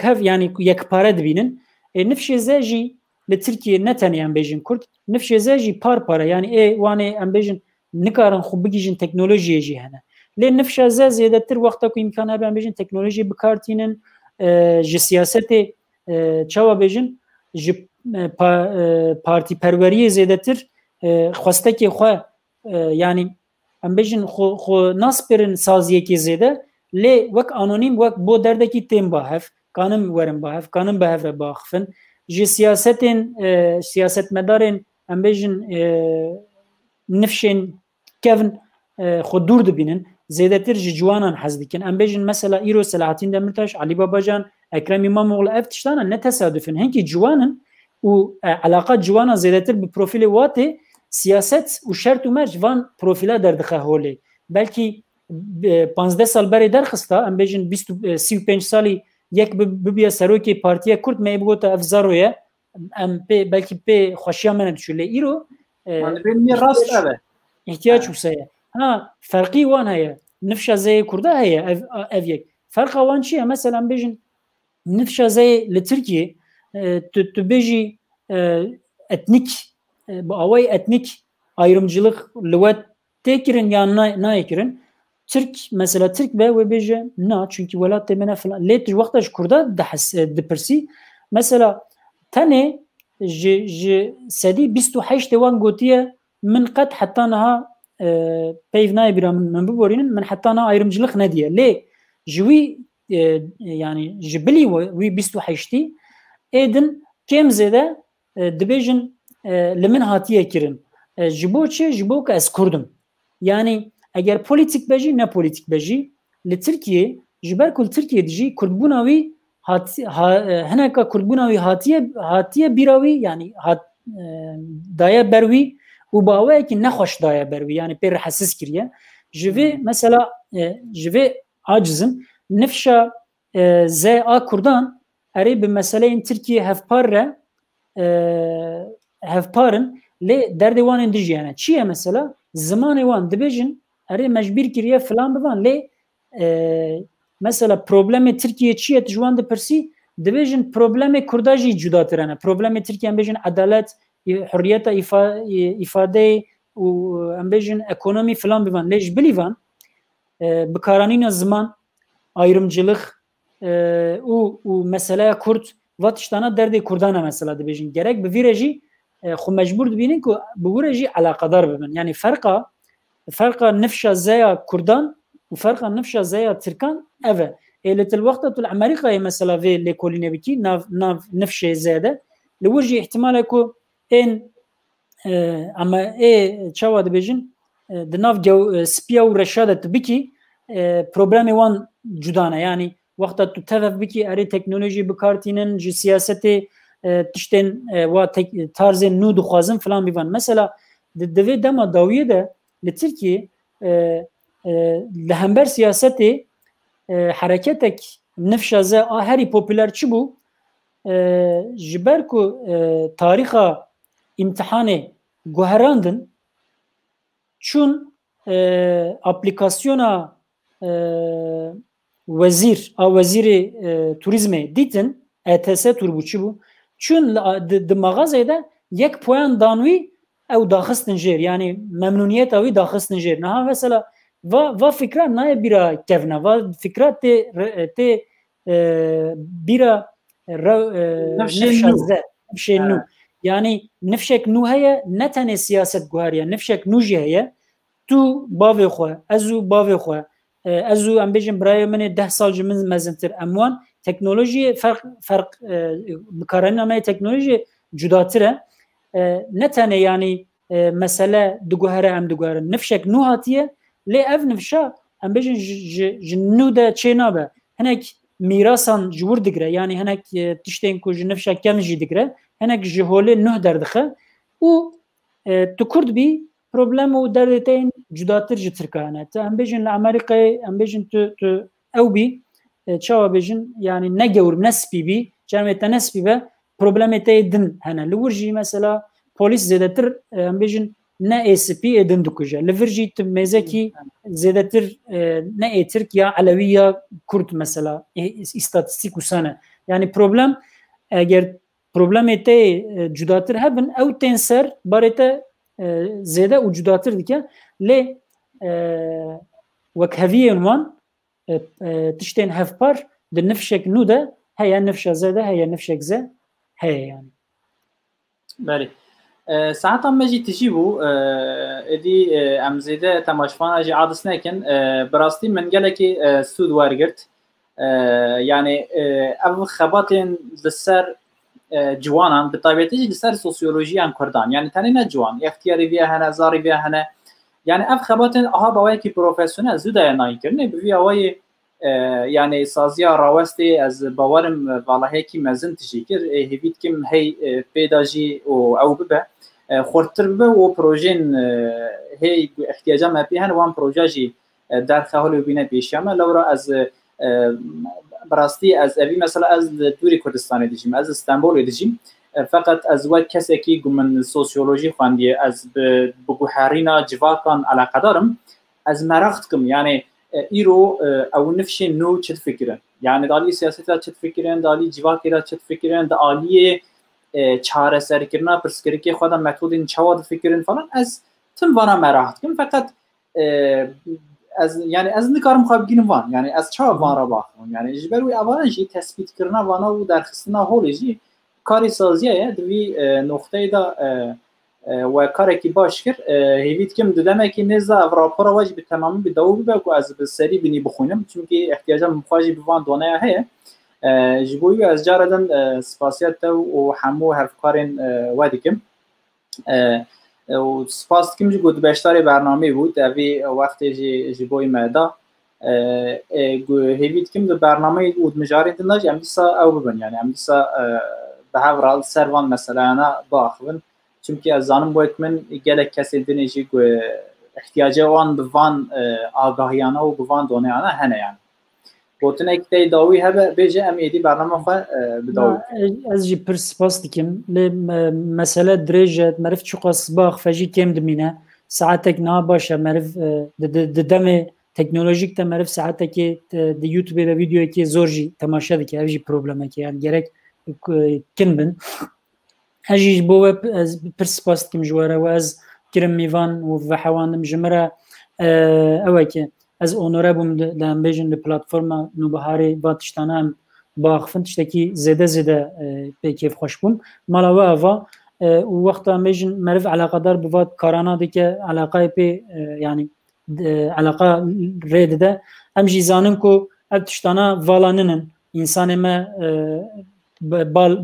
hev yani yekpare dibînin nifşê Z jî li Tirkiye ne tenê em bêjin Kurd nifşê Z jî parpare yani wanê em bêjin nikarin xwe bigîjin teknolojiyê jî hene lê nifşa Z zêdetir wexta ku îmkan hebe em bêjin teknolojiyê bikartînin ji siyasetê çawa bêjin ji partî perweriyê zêdetir xwestekê xwe yani em bêjin xwe naspirin saziyekê zêde lê wek anonîm wek bo derdekî tên bahev kanin werin bahev kanin bi hev re biaxivin ji siyasetên siyasetmedarên em bêjin nifşên kevin xwe dûr dibînin zêdetir ji ciwanan hez dikin em bêjin mesela îro Selahattin Demirtaş Ali Babacan Ekrem İmamoğlu ev tiştana ne tesadüfin hinkî ciwanin û alaqa ciwana zêdetir bi profilê watê siyaset û şert û merc van profila derdixe holê belkî 15 sal berê derxista em bêjin 35 salî yek bibiye serokê Partiya Kurd me bigota ev zaro ye em pê belkî pê xweşiya me nedişû lê îro rast ev ihtiyaç wise ha ferqî wan heye nifşa zeyê Kurda heye ev yek ferqa wan çi ye mesela em bêjin nifşa zeyê li Tirkiye tu bêjî etnik bu awayê etnik ayrımcılık li we têkirin ya nayêkirin Türk mesela Türk ve bêje na çünkü welatê me ne filan lê tu wexta ji Kurda dipirsî mesela tenê ji sedî 28 wan gotiye min qet heta niha peyv nayê bîra min biborînin min heta niha ayrımcılık nediye lê ji wî yani ji bilî wî 28 êdin kêm zêde dibêjin li min hatiye kirin ji bo çi ji bo ku ez Kurdim yani eger politik bejî ne politik bejî li Tirkiye ji ber ku li Tirkiye dijî Kurdbûna wî hineka Kurdbûna wî hatiye bîra wî yani daye ber wî û bawayekî nexweş daye ber wî yani pê rehesiz kiriye ji vê mesela ji vê acizin nifşa zê a Kurdan erê bi meseleyên Tirkiye hevpar re hevparin lê derdê wan ên dijî yani çi ye mesela zimanê wan dibêjin erê mecbîr kiriye filan bivan lê mesela problemê Tirkiye çi ye ji wan dipirsî dibêjin problemê Kurda jî cudatir hene problemê Tirkiye em bêjin edalet hurriyeta îfadeyê û em bêjin ekonomî filan bivan lê ji bilî van bikaranîna ziman ayrımcılık û meseleya Kurd va tiştana derdê Kurdan e mesela dibêjin gerek bi vî re jî xwe mecbûr dibînin ku bi wî re jî alaqadar bibin yani ferqa nifşa zeya Kurdan û ferqa nifşa zeya Tirkan ev e li til wexta tu li Amerîkayê mesela vê lêkolînê bikî nav nifşê zêde li wir jî ihtimal ku ên ama çawa dibêjin di nav spiya û reşa de tu bikî problemê wan cudane yani wexta tu tevev bikî erê teknolojî bikartînin ji siyasetê tiştên wa tarzên nû dixwazin filan bîvan mesela di vê dema dawiyê de li Tirkiye li hember siyasetê hereketek nifşa ze a herî popüler çi bû ji ber ku tarîxa imtihanê guherandin çûn aplikasyona wezîr a wezîrê turizmê dîtin ETS turbû çi bû çûn di maxazê de yek poyan dan wî ew daxistin jêr yani memnûniyeta wî daxistin jêr niha mesela va fikra naye bîra kevna va fikra tê bîra nifşê nû yani nifşek nû heye ne tenê siyaset guheriye nifşek nû jî heye tu bavê xwe ez û bavê xwe ez û em bêjin birayê min ê 10 sal ji min mezintir em wan teknolojiyê ferq bikaranîna me teknolojiyê cudatir e ne tenê yani mesele diguhere em diguherin nifşek nû hatiye lê ev nifşa em bêjin ji nû de çê nabe hinek mîrasan ji wir digire yani hinek tiştên ku ji nifşa kem jî digire hinek ji holê nûh derdixe û tu Kurd bî problem û derdê te cudatir ji Tirkan e em bêjin li Amerîkayê em bêjin tu ew bî çawa bêjin yani ne gewr ne spî bî cermê te ne spî be problemê te din hene li wir jî mesela polis zêdetir em bêjin ne ACP din dikuje li vir jî tu mêzekî zêdetir ne Türk ya Elewî ya Kurd mesela îstatîstîk wîsane yani problem eger problemê te cudatir hebin ew tên ser barê te zêde û cudatir dike lê wek heviyên wan tiştên hevpar د نفشك نو ده هي نفش زاده هي نفشك زه هي يعني بله ساعت هم مجی تجیبو ادی امزیده تماشفان اجی عادس نکن براستی من گله که سود وارگرد يعني او خباتين لسر جوانان بطبيعتي لسر سوسيولوجيان كردان يعني تاني جوان اختياري بيها هنا زاري بيها هنا يعني اف خباتين اها بوايكي بروفيسيونال زودا نايكرني بيها واي يعني سازيا راوستي از باورم والله هيك مزن تشيكر هيبيت كم هي بيداجي او ببه خورتر ببه و بروجين هي احتياجا ما بيهن وان بروجاجي در خهول بينا بيشامه لورا از براستی از اوی مثلا از دوری کردستان دیجیم از استانبول دیجیم فقط از وقت کسی که من سوسیولوژی خواندی از بگوهرینا جواکان علاقه دارم از مرخت کم یعنی ایرو او نفش نو چه فکرن یعنی دالی سیاست را چه فکرن دالی جواکی را چه فکرن دالی چاره سر کردن پرسکری که خودم متد چواد فکرن فلان از تم وانا مرخت کم فقط از يعني از نکارم خواب گیرم وان يعني از چه وان را باخم يعني جبروی اوانجی تثبیت کردن وانا و در خستنا هولجی کاری سازیه دوی نقطه دا و کاری که باش کرد هیوید کم دادم که نزا راپور واجب تمامی به داوری بگو از سری بینی بخونم چون که احتیاجم مخواجی به وان دانه هه جبوی از جاردن سپاسیت و همو حرف کارین وادیکم و سپاس کم جو گود بیشتر برنامه بود اوی وقتی جبوی مادا هیوید کم دو برنامه بود مجاری دنج امدیسا او ببن یعنی امدیسا به هفرال سروان مثلا انا باخون چونکه از زانم باید من گلک کسی دنیجی گو احتیاجه وان بوان آگاهیانه و بوان دانیانه هنه یعنی بوتنه که داوی هبه بیجه امیدی برنامه خواه بداوی از جی پر سپاس دیکم مسئله دریجه مرف چو قاس باخ فجی کم دمینه ساعتك نا باشه مرف دم تکنولوژیک تا مرف ساعتك د یوتیوب و ویدیو که زورجی تماشا دکه اوجی پروبلمه که یعنی گرک کن بن هجی بو از پر سپاس دیکم جواره و از کرم میوان و وحواندم جمره اوه که از اونوره بوم لام بیجن پلتفرم نوبهاری باتشتانم باخفن تشتکی زده به کیف خوش بوم مالاوا اوا وقت بیجن مرف علاقه دار بواد کارانا دیگه علاقه به یعنی علاقه رید ده هم جیزانم کو اتشتانا والانن انسان ما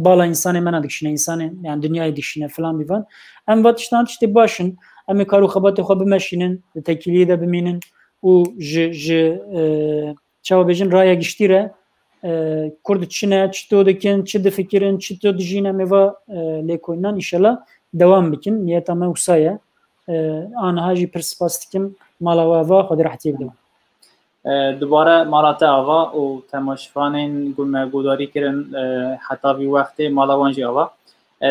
بالا انسان ما ندکشنه انسان yani dünyayı dikşine falan bir van. Em vatıştan işte başın em karu xabat xo bimşinin tekiliye de biminin u çava bejin raya giştire kurd çine çto dekin çide fikirin çto dijine meva lekoynan inşallah devam bikin niyet ama usaya ana haji perspastikim malava xod rahti bidem دوباره مالاته آوا و تماشفانین گوداری کردن حتی وی وقت مالوانجی آوا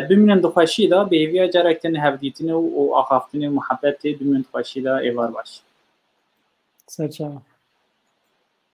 بمینن دخوشی دا به ویا جرکتن هفدیتن و آخافتن و محبت بمینن دخوشی دا ایوار باش سرچه